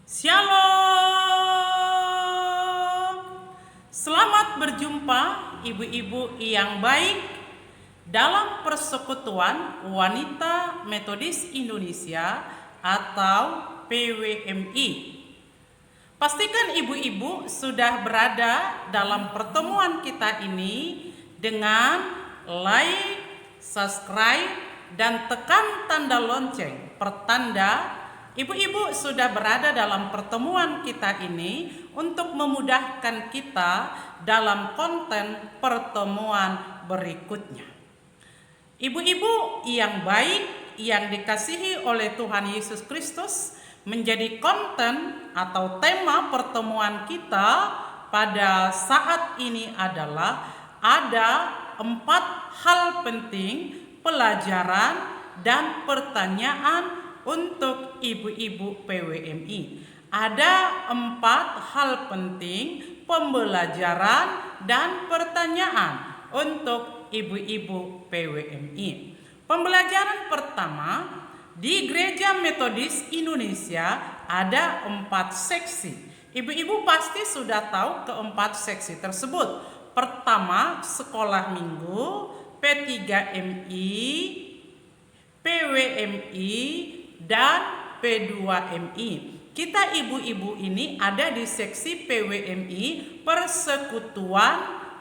Shalom. Selamat berjumpa ibu-ibu yang baik dalam Persekutuan Wanita Metodis Indonesia atau PWMI. Pastikan ibu-ibu sudah berada dalam pertemuan kita ini dengan like, subscribe, dan tekan tanda lonceng pertanda ibu-ibu sudah berada dalam pertemuan kita ini untuk memudahkan kita dalam konten pertemuan berikutnya. Ibu-ibu yang baik yang dikasihi oleh Tuhan Yesus Kristus, menjadi konten atau tema pertemuan kita pada saat ini adalah ada 4 hal penting pelajaran dan pertanyaan untuk ibu-ibu PWMI. Ada 4 hal penting pembelajaran dan pertanyaan untuk ibu-ibu PWMI. Pembelajaran pertama, di Gereja Metodis Indonesia ada 4 seksi. Ibu-ibu pasti sudah tahu keempat seksi tersebut. Pertama, sekolah minggu, P3MI, PWMI, dan P2MI. Kita ibu-ibu ini ada di seksi PWMI, Persekutuan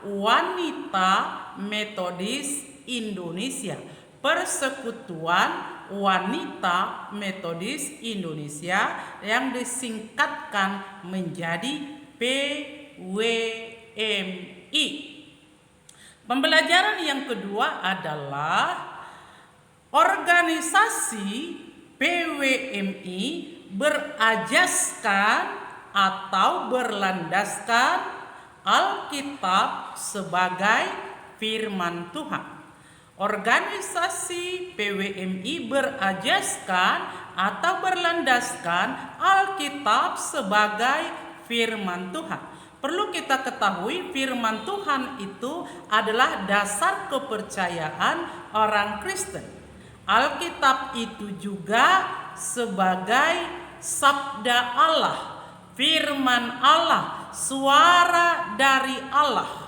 Wanita Metodis Indonesia. Persekutuan Wanita Metodis Indonesia yang disingkatkan menjadi PWMI. Pembelajaran yang kedua adalah organisasi PWMI berajaskan atau berlandaskan Alkitab sebagai firman Tuhan. Organisasi PWMI berajaskan atau berlandaskan Alkitab sebagai firman Tuhan. Perlu kita ketahui firman Tuhan itu adalah dasar kepercayaan orang Kristen. Alkitab itu juga sebagai sabda Allah, firman Allah, suara dari Allah.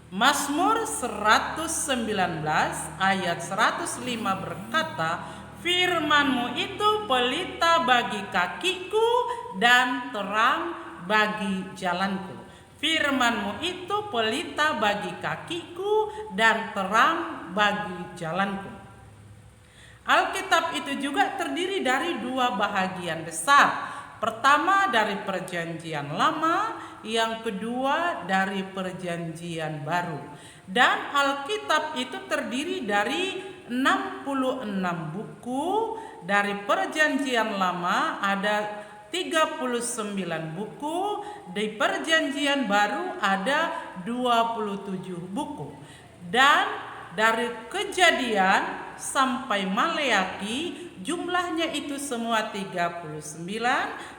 Mazmur 119 ayat 105 berkata, firman-Mu itu pelita bagi kakiku dan terang bagi jalanku. Firman-Mu itu pelita bagi kakiku dan terang bagi jalanku. Alkitab itu juga terdiri dari 2 bahagian besar. Pertama dari Perjanjian Lama, yang kedua dari Perjanjian Baru. Dan Alkitab itu terdiri dari 66 buku. Dari Perjanjian Lama ada 39 buku, di Perjanjian Baru ada 27 buku. Dan dari Kejadian sampai Maleaki jumlahnya itu semua 39,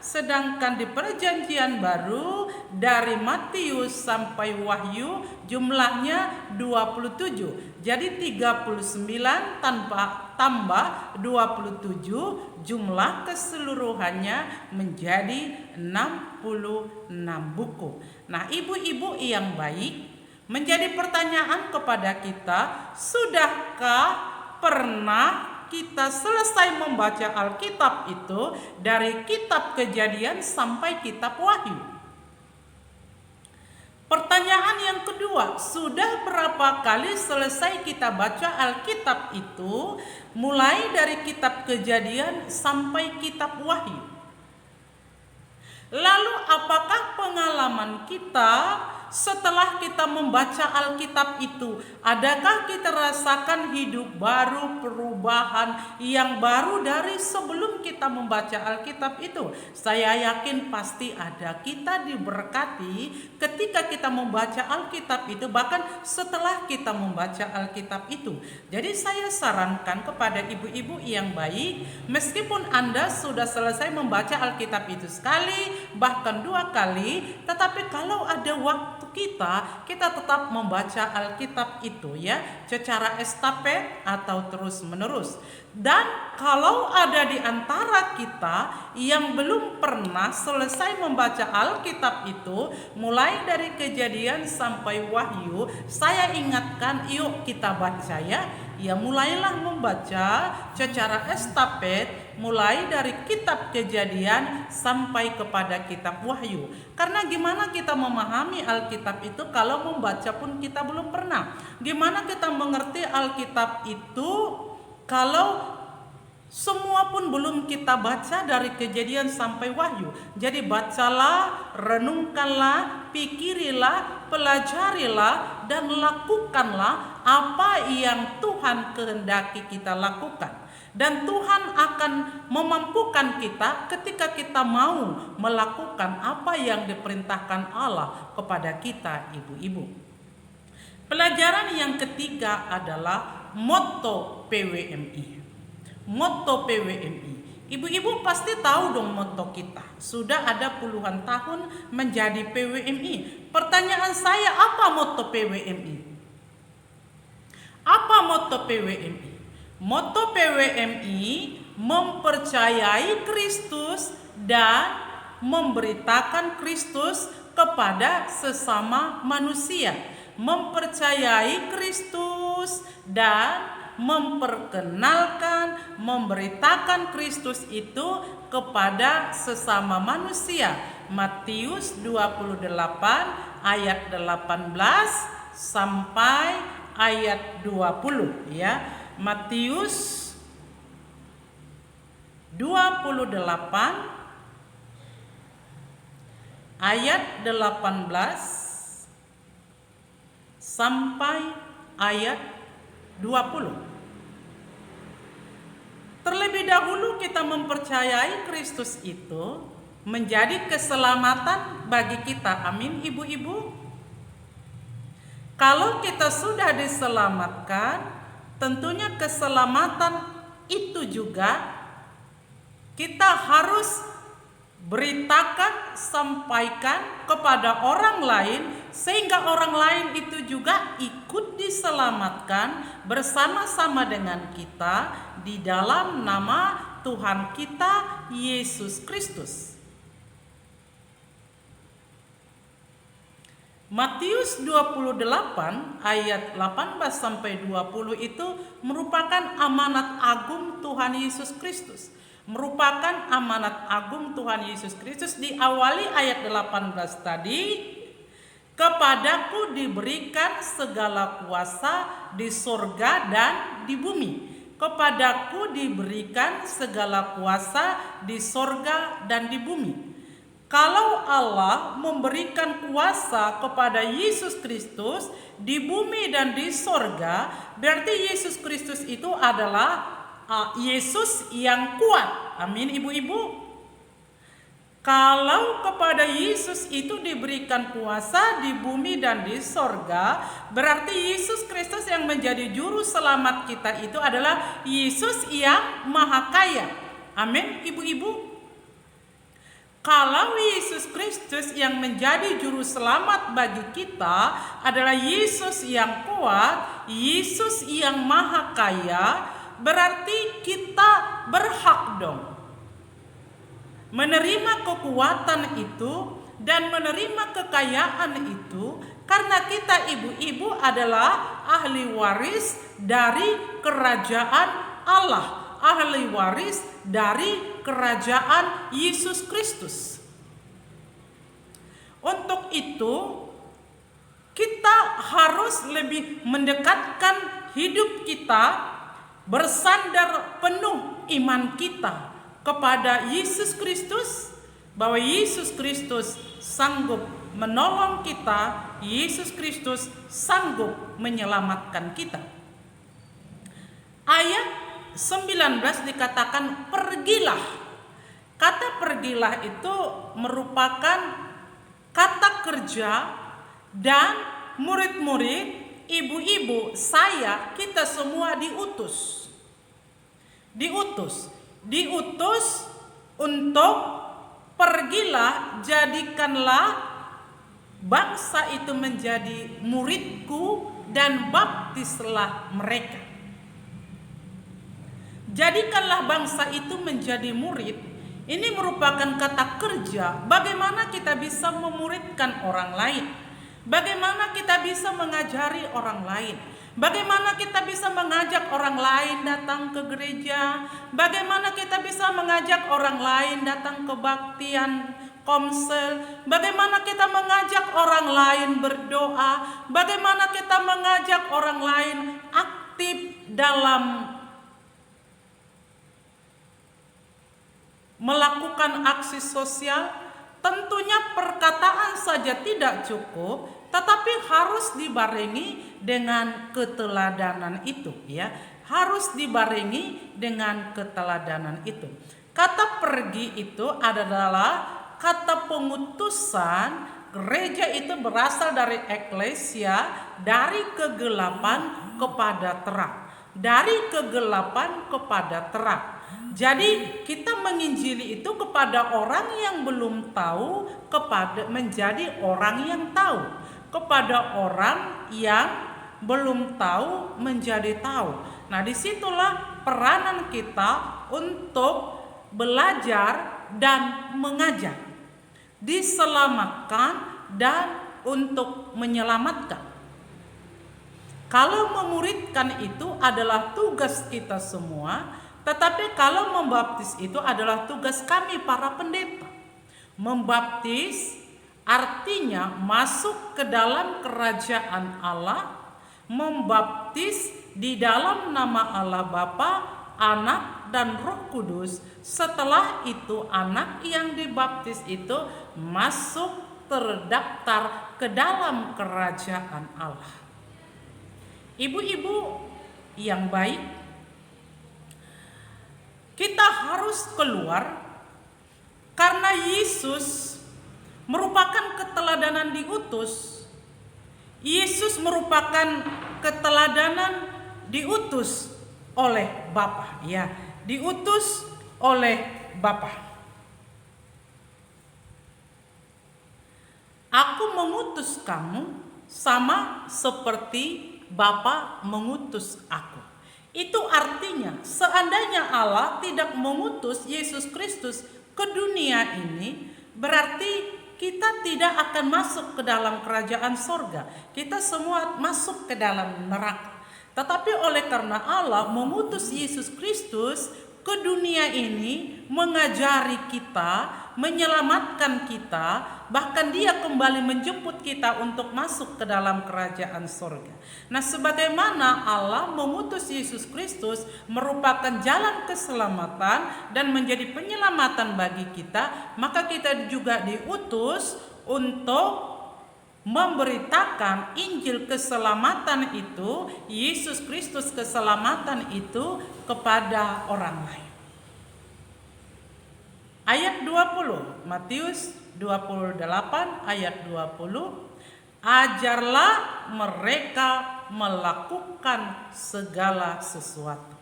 sedangkan di Perjanjian Baru dari Matius sampai Wahyu jumlahnya 27. Jadi 39 tambah 27, jumlah keseluruhannya menjadi 66 buku. Nah, ibu-ibu yang baik, menjadi pertanyaan kepada kita, sudahkah pernah kita selesai membaca Alkitab itu dari kitab Kejadian sampai kitab Wahyu? Pertanyaan yang kedua, sudah berapa kali selesai kita baca Alkitab itu mulai dari kitab Kejadian sampai kitab Wahyu? Lalu apakah pengalaman kita setelah kita membaca Alkitab itu? Adakah kita rasakan hidup baru, perubahan yang baru dari sebelum kita membaca Alkitab itu? Saya yakin pasti ada. Kita diberkati ketika kita membaca Alkitab itu, bahkan setelah kita membaca Alkitab itu. Jadi saya sarankan kepada ibu-ibu yang baik, meskipun Anda sudah selesai membaca Alkitab itu sekali, bahkan 2 kali, tetapi kalau ada waktu kita tetap membaca Alkitab itu ya, secara estafet atau terus-menerus. Dan kalau ada di antara kita yang belum pernah selesai membaca Alkitab itu, mulai dari Kejadian sampai Wahyu, saya ingatkan, yuk kita baca ya. Ya, mulailah membaca secara estafet mulai dari kitab Kejadian sampai kepada kitab Wahyu. Karena gimana kita memahami Alkitab itu kalau membaca pun kita belum pernah? Gimana kita mengerti Alkitab itu kalau semua pun belum kita baca dari Kejadian sampai Wahyu? Jadi bacalah, renungkanlah, pikirilah, pelajarilah, dan lakukanlah apa yang Tuhan kehendaki kita lakukan. Dan Tuhan akan memampukan kita ketika kita mau melakukan apa yang diperintahkan Allah kepada kita, ibu-ibu. Pelajaran yang ketiga adalah motto PWMI. Motto PWMI. Ibu-ibu pasti tahu dong motto kita. Sudah ada puluhan tahun menjadi PWMI. Pertanyaan saya, apa motto PWMI? Apa motto PWMI? Motto PWMI mempercayai Kristus dan memberitakan Kristus kepada sesama manusia. Mempercayai Kristus dan memperkenalkan, memberitakan Kristus itu kepada sesama manusia. Matius 28 ayat 18 sampai ayat 20 ya. Matius 28 ayat 18 sampai ayat 20. Terlebih dahulu kita mempercayai Kristus itu menjadi keselamatan bagi kita. Amin, ibu-ibu. Kalau kita sudah diselamatkan, tentunya keselamatan itu juga kita harus beritakan, sampaikan kepada orang lain, sehingga orang lain itu juga ikut diselamatkan bersama-sama dengan kita di dalam nama Tuhan kita Yesus Kristus. Matius 28 ayat 18 sampai 20 itu merupakan amanat agung Tuhan Yesus Kristus. Merupakan amanat agung Tuhan Yesus Kristus. Diawali ayat 18 tadi, kepadaku diberikan segala kuasa di sorga dan di bumi. Kepadaku diberikan segala kuasa di sorga dan di bumi. Kalau Allah memberikan kuasa kepada Yesus Kristus di bumi dan di sorga, berarti Yesus Kristus itu adalah Yesus yang kuat. Amin, ibu-ibu. Kalau kepada Yesus itu diberikan kuasa di bumi dan di sorga, berarti Yesus Kristus yang menjadi juru selamat kita itu adalah Yesus yang maha kaya. Amin, ibu-ibu. Kalau Yesus Kristus yang menjadi juru selamat bagi kita adalah Yesus yang kuat, Yesus yang maha kaya, berarti kita berhak dong menerima kekuatan itu dan menerima kekayaan itu, karena kita ibu-ibu adalah ahli waris dari kerajaan Allah, ahli waris dari kerajaan Yesus Kristus. Untuk itu kita harus lebih mendekatkan hidup kita, bersandar penuh iman kita kepada Yesus Kristus, bahwa Yesus Kristus sanggup menolong kita, Yesus Kristus sanggup menyelamatkan kita. Ayat 19 dikatakan pergilah. Kata pergilah itu merupakan kata kerja, dan murid-murid, ibu-ibu, saya, kita semua diutus. Diutus untuk pergilah, jadikanlah bangsa itu menjadi muridku dan baptislah mereka. Jadikanlah bangsa itu menjadi murid. Ini merupakan kata kerja. Bagaimana kita bisa memuridkan orang lain? Bagaimana kita bisa mengajari orang lain? Bagaimana kita bisa mengajak orang lain datang ke gereja? Bagaimana kita bisa mengajak orang lain datang ke baktian komsel? Bagaimana kita mengajak orang lain berdoa? Bagaimana kita mengajak orang lain aktif dalam melakukan aksi sosial? Tentunya perkataan saja tidak cukup, tetapi harus dibarengi dengan keteladanan itu, ya. Harus dibarengi dengan keteladanan itu. Kata pergi itu adalah kata pengutusan. Gereja itu berasal dari eklesia, dari kegelapan kepada terang. Dari kegelapan kepada terang. Jadi kita menginjili itu kepada orang yang belum tahu, kepada menjadi orang yang tahu. Kepada orang yang belum tahu menjadi tahu. Nah, disitulah peranan kita untuk belajar dan mengajar, diselamatkan dan untuk menyelamatkan. Kalau memuridkan itu adalah tugas kita semua. Tetapi kalau membaptis itu adalah tugas kami para pendeta. Membaptis artinya masuk ke dalam kerajaan Allah. Membaptis di dalam nama Allah Bapa, Anak, dan Roh Kudus. Setelah itu anak yang dibaptis itu masuk terdaftar ke dalam kerajaan Allah. Ibu-ibu yang baik, kita harus keluar karena Yesus merupakan keteladanan diutus. Yesus merupakan keteladanan diutus oleh Bapa, ya, diutus oleh Bapa. Aku mengutus kamu sama seperti Bapa mengutus aku. Itu artinya seandainya Allah tidak mengutus Yesus Kristus ke dunia ini, berarti kita tidak akan masuk ke dalam kerajaan sorga. Kita semua masuk ke dalam neraka. Tetapi oleh karena Allah mengutus Yesus Kristus ke dunia ini, mengajari kita, menyelamatkan kita, bahkan Dia kembali menjemput kita untuk masuk ke dalam kerajaan sorga. Nah, sebagaimana Allah mengutus Yesus Kristus merupakan jalan keselamatan dan menjadi penyelamatan bagi kita, maka kita juga diutus untuk memberitakan Injil keselamatan itu, Yesus Kristus keselamatan itu kepada orang lain. Ayat 20, Matius 28 ayat 20, ajarlah mereka melakukan segala sesuatu.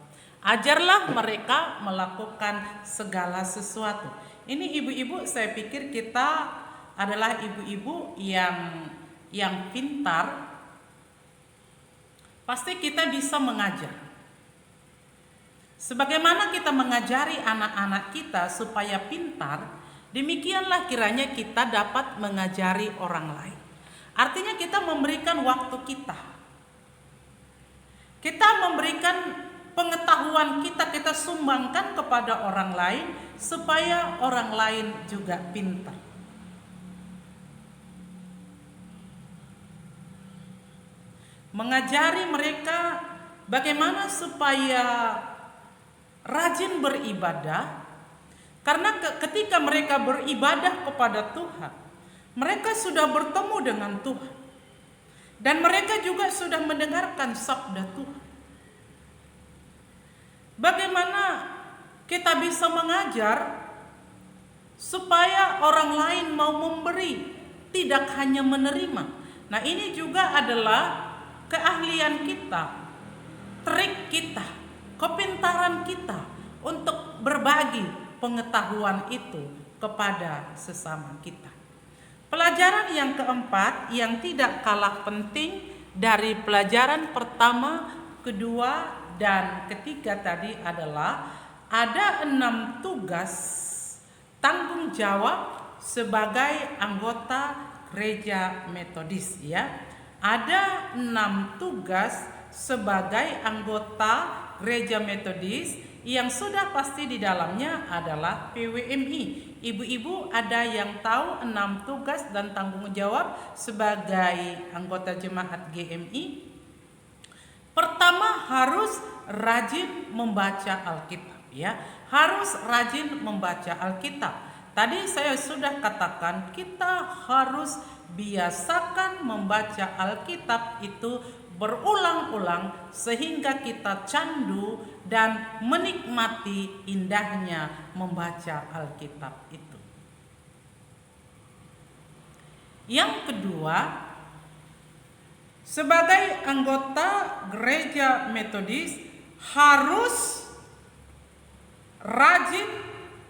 Ajarlah mereka melakukan segala sesuatu. Ini ibu-ibu, saya pikir kita adalah ibu-ibu yang pintar. Pasti kita bisa mengajar. Sebagaimana kita mengajari anak-anak kita supaya pintar, demikianlah kiranya kita dapat mengajari orang lain. Artinya kita memberikan waktu kita. Kita memberikan pengetahuan kita sumbangkan kepada orang lain supaya orang lain juga pintar. Mengajari mereka bagaimana supaya rajin beribadah, karena ketika mereka beribadah kepada Tuhan, mereka sudah bertemu dengan Tuhan, dan mereka juga sudah mendengarkan sabda Tuhan. Bagaimana kita bisa mengajar supaya orang lain mau memberi, tidak hanya menerima? Nah, ini juga adalah keahlian kita, trik kita, kepintaran kita untuk berbagi pengetahuan itu kepada sesama kita. Pelajaran yang keempat yang tidak kalah penting dari pelajaran pertama, kedua, dan ketiga tadi adalah ada 6 tugas tanggung jawab sebagai anggota gereja Metodis ya. Ada 6 tugas sebagai anggota gereja Metodis yang sudah pasti di dalamnya adalah PWMI. Ibu-ibu ada yang tahu 6 tugas dan tanggung jawab sebagai anggota jemaat GMI? Pertama, harus rajin membaca Alkitab ya. Harus rajin membaca Alkitab. Tadi saya sudah katakan kita harus biasakan membaca Alkitab itu berulang-ulang sehingga kita candu dan menikmati indahnya membaca Alkitab itu. Yang kedua, sebagai anggota gereja Metodis harus rajin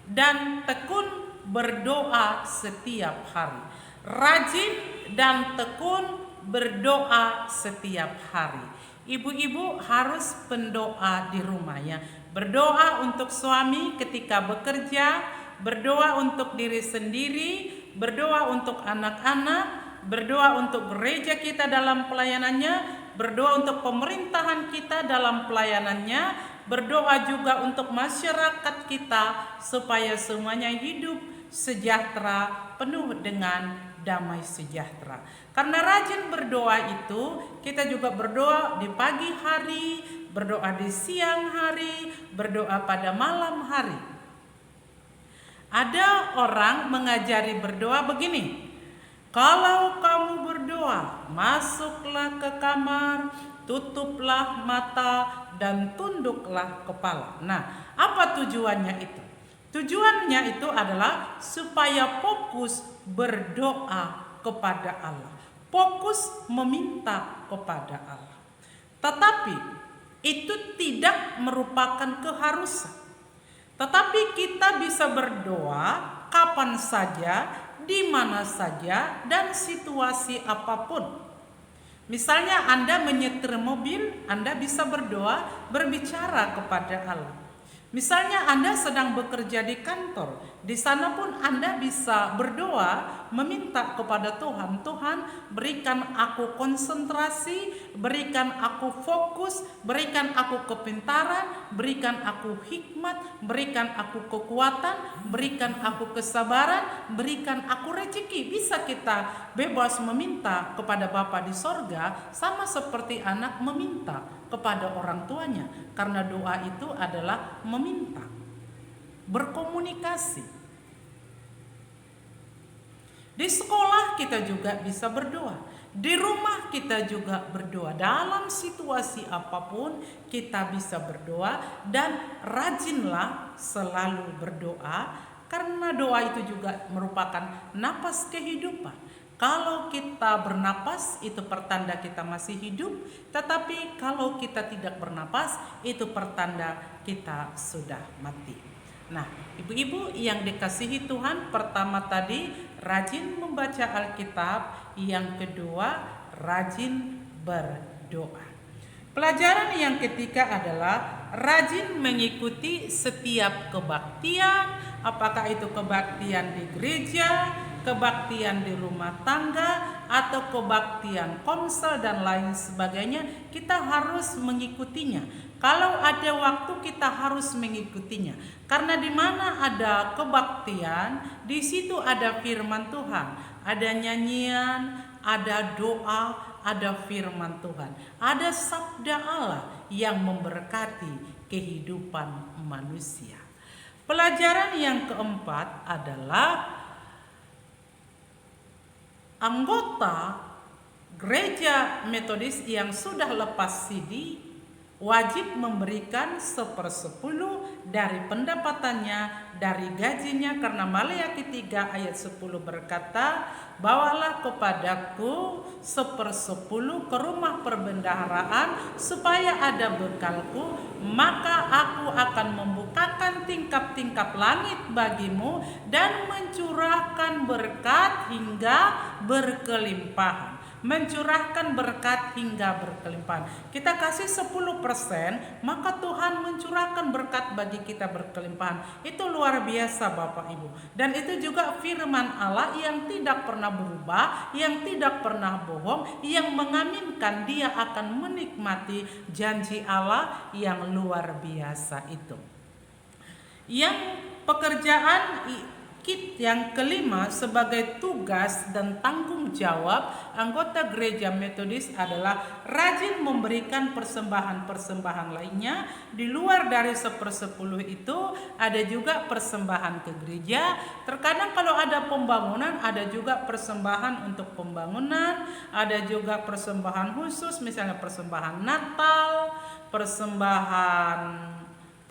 dan tekun berdoa setiap hari. Rajin dan tekun berdoa setiap hari. Ibu-ibu harus pendoa di rumah ya. Berdoa untuk suami ketika bekerja, berdoa untuk diri sendiri, berdoa untuk anak-anak, berdoa untuk gereja kita dalam pelayanannya, berdoa untuk pemerintahan kita dalam pelayanannya, berdoa juga untuk masyarakat kita supaya semuanya hidup sejahtera, penuh dengan damai sejahtera. Karena rajin berdoa itu, kita juga berdoa di pagi hari, berdoa di siang hari, berdoa pada malam hari. Ada orang mengajari berdoa begini, kalau kamu berdoa, masuklah ke kamar, tutuplah mata, dan tunduklah kepala. Nah, apa tujuannya itu? Tujuannya itu adalah supaya fokus berdoa kepada Allah, fokus meminta kepada Allah. Tetapi itu tidak merupakan keharusan. Tetapi kita bisa berdoa kapan saja, di mana saja, dan situasi apapun. Misalnya Anda menyetir mobil, Anda bisa berdoa, berbicara kepada Allah. Misalnya Anda sedang bekerja di kantor, di sana pun Anda bisa berdoa, meminta kepada Tuhan, Tuhan berikan aku konsentrasi, berikan aku fokus, berikan aku kepintaran, berikan aku hikmat, berikan aku kekuatan, berikan aku kesabaran, berikan aku rezeki. Bisa kita bebas meminta kepada Bapa di sorga, sama seperti anak meminta kepada orang tuanya, karena doa itu adalah meminta, berkomunikasi. Di sekolah kita juga bisa berdoa, di rumah kita juga berdoa, dalam situasi apapun kita bisa berdoa, dan rajinlah selalu berdoa, karena doa itu juga merupakan napas kehidupan. Kalau kita bernapas itu pertanda kita masih hidup, tetapi kalau kita tidak bernapas itu pertanda kita sudah mati. Nah, ibu-ibu yang dikasihi Tuhan, pertama tadi rajin membaca Alkitab, yang kedua rajin berdoa. Pelajaran yang ketiga adalah rajin mengikuti setiap kebaktian, apakah itu kebaktian di gereja, kebaktian di rumah tangga, atau kebaktian komsel dan lain sebagainya. Kita harus mengikutinya. Kalau ada waktu kita harus mengikutinya. Karena di mana ada kebaktian, di situ ada firman Tuhan, ada nyanyian, ada doa, ada firman Tuhan, ada sabda Allah yang memberkati kehidupan manusia. Pelajaran yang keempat adalah anggota gereja Metodis yang sudah lepas sidi wajib memberikan 1/10 dari pendapatannya, dari gajinya, karena Maleakhi 3 ayat 10 berkata, bawalah kepadaku 1/10 ke rumah perbendaharaan supaya ada bekalku, maka aku akan membuka menciptakan tingkap-tingkap langit bagimu dan mencurahkan berkat hingga berkelimpahan. Mencurahkan berkat hingga berkelimpahan. Kita kasih 10%, maka Tuhan mencurahkan berkat bagi kita berkelimpahan. Itu luar biasa Bapak Ibu. Dan itu juga firman Allah yang tidak pernah berubah, yang tidak pernah bohong, yang mengaminkan dia akan menikmati janji Allah yang luar biasa itu. Yang pekerjaan yang kelima sebagai tugas dan tanggung jawab anggota gereja metodis adalah rajin memberikan persembahan-persembahan lainnya. Di luar dari 1/10 itu ada juga persembahan ke gereja. Terkadang kalau ada pembangunan ada juga persembahan untuk pembangunan, ada juga persembahan khusus misalnya persembahan Natal, persembahan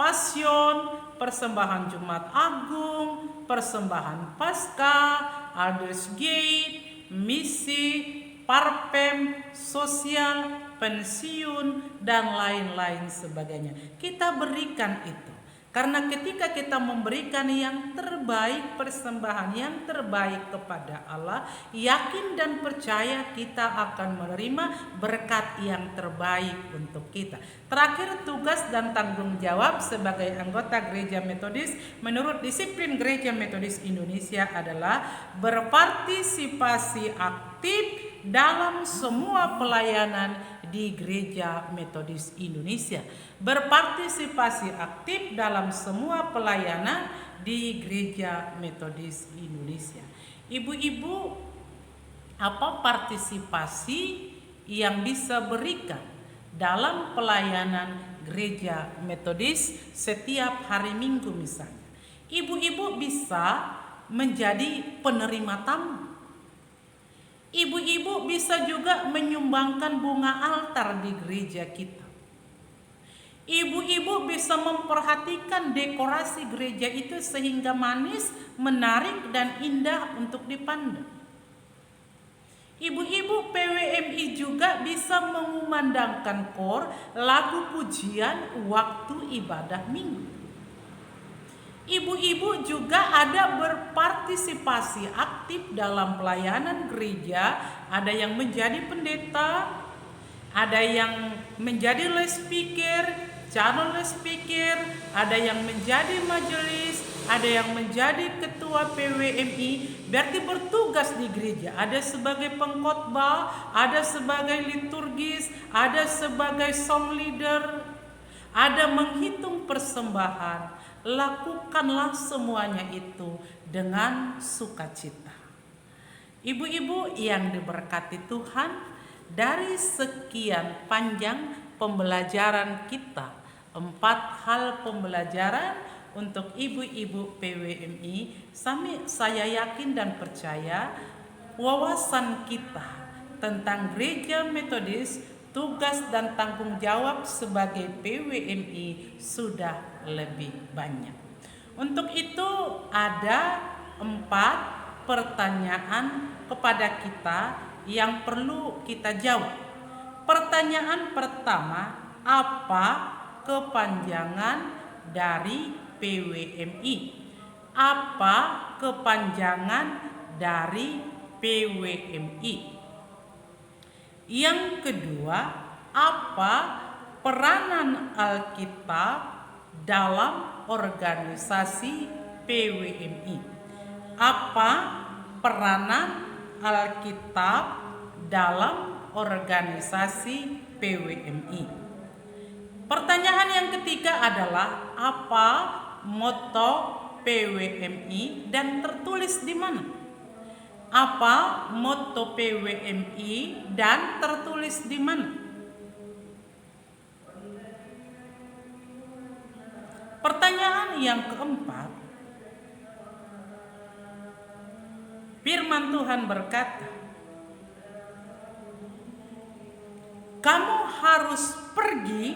Pasion, persembahan Jumat Agung, persembahan Paskah, Elders Gate, misi, parpem, sosial, pensiun, dan lain-lain sebagainya. Kita berikan itu. Karena ketika kita memberikan yang terbaik, persembahan yang terbaik kepada Allah, yakin dan percaya kita akan menerima berkat yang terbaik untuk kita. Terakhir, tugas dan tanggung jawab sebagai anggota gereja metodis menurut disiplin gereja metodis Indonesia adalah berpartisipasi aktif dalam semua pelayanan di gereja metodis Indonesia. Berpartisipasi aktif dalam semua pelayanan di gereja metodis Indonesia. Ibu-ibu, apa partisipasi yang bisa berikan dalam pelayanan gereja metodis setiap hari Minggu misalnya? Ibu-ibu bisa menjadi penerima tamu. Ibu-ibu bisa juga menyumbangkan bunga altar di gereja kita. Ibu-ibu bisa memperhatikan dekorasi gereja itu sehingga manis, menarik, dan indah untuk dipandang. Ibu-ibu PWMI juga bisa mengumandangkan kor, lagu pujian waktu ibadah minggu. Ibu-ibu juga ada berpartisipasi aktif dalam pelayanan gereja, ada yang menjadi pendeta, ada yang menjadi lay speaker, calon lay speaker, ada yang menjadi majelis, ada yang menjadi ketua PWMI, berarti bertugas di gereja, ada sebagai pengkhotbah, ada sebagai liturgis, ada sebagai song leader, ada menghitung persembahan. Lakukanlah semuanya itu dengan sukacita. Ibu-ibu yang diberkati Tuhan, dari sekian panjang pembelajaran kita, 4 hal pembelajaran untuk ibu-ibu PWMI, saya yakin dan percaya wawasan kita tentang gereja metodis, tugas dan tanggung jawab sebagai PWMI sudah lebih banyak. Untuk itu ada 4 pertanyaan kepada kita yang perlu kita jawab. Pertanyaan pertama, apa kepanjangan dari PWMI? Apa kepanjangan dari PWMI? Yang kedua, apa peranan Alkitab dalam organisasi PWMI? Apa peranan Alkitab dalam organisasi PWMI? Pertanyaan yang ketiga adalah apa moto PWMI dan tertulis di mana? Apa moto PWMI dan tertulis di mana? Pertanyaan yang keempat, firman Tuhan berkata, kamu harus pergi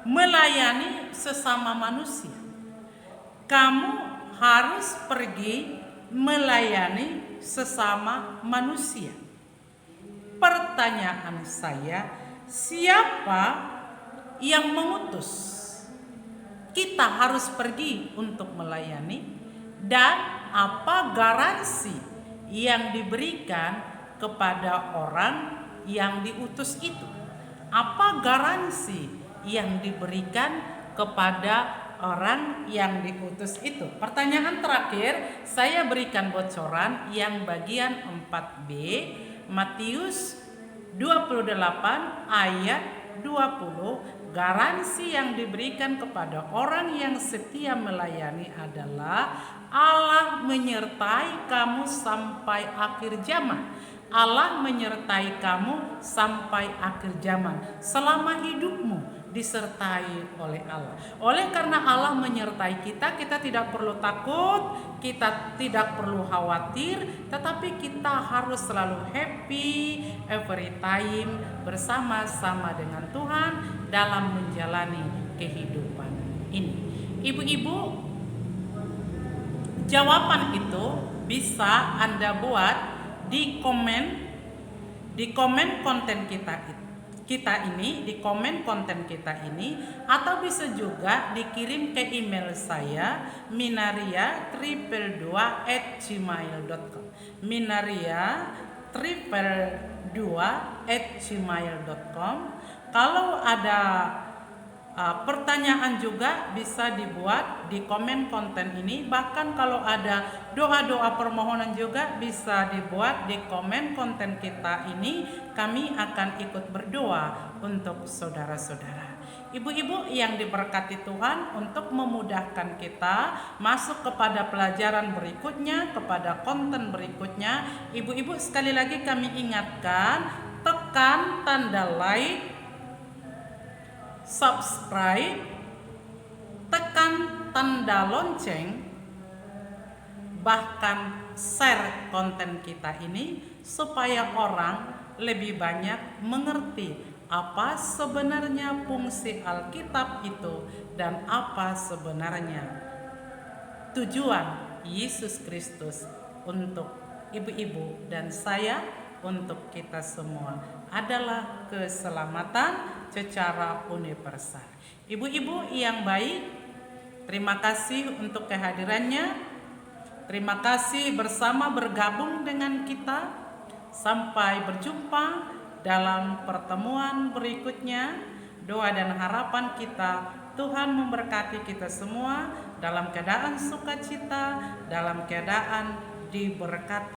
melayani sesama manusia. Kamu harus pergi melayani sesama manusia. Pertanyaan saya, siapa yang mengutus kita harus pergi untuk melayani, dan apa garansi yang diberikan kepada orang yang diutus itu? Apa garansi yang diberikan kepada orang yang diutus itu? Pertanyaan terakhir, saya berikan bocoran yang bagian 4B, Matius 28 ayat 20. Garansi yang diberikan kepada orang yang setia melayani adalah Allah menyertai kamu sampai akhir zaman. Allah menyertai kamu sampai akhir zaman. Selama hidupmu disertai oleh Allah. Oleh karena Allah menyertai kita, kita tidak perlu takut, kita tidak perlu khawatir, tetapi kita harus selalu happy every time bersama-sama dengan Tuhan dalam menjalani kehidupan ini. Ibu-ibu, jawaban itu bisa Anda buat di komen konten kita ini, di komen konten kita ini, atau bisa juga dikirim ke email saya minaria222@gmail.com, minaria222@gmail.com. Kalau ada pertanyaan juga bisa dibuat di komen konten ini. Bahkan kalau ada doa-doa permohonan juga bisa dibuat di komen konten kita ini. Kami akan ikut berdoa untuk saudara-saudara. Ibu-ibu yang diberkati Tuhan, untuk memudahkan kita masuk kepada pelajaran berikutnya, kepada konten berikutnya, ibu-ibu sekali lagi kami ingatkan, tekan tanda like, subscribe, tekan tanda lonceng, bahkan share konten kita ini supaya orang lebih banyak mengerti apa sebenarnya fungsi Alkitab itu dan apa sebenarnya tujuan Yesus Kristus untuk ibu-ibu dan saya, untuk kita semua adalah keselamatan secara universal. Ibu-ibu yang baik, terima kasih untuk kehadirannya. Terima kasih bersama bergabung dengan kita. Sampai berjumpa dalam pertemuan berikutnya. Doa dan harapan kita, Tuhan memberkati kita semua dalam keadaan sukacita, dalam keadaan diberkati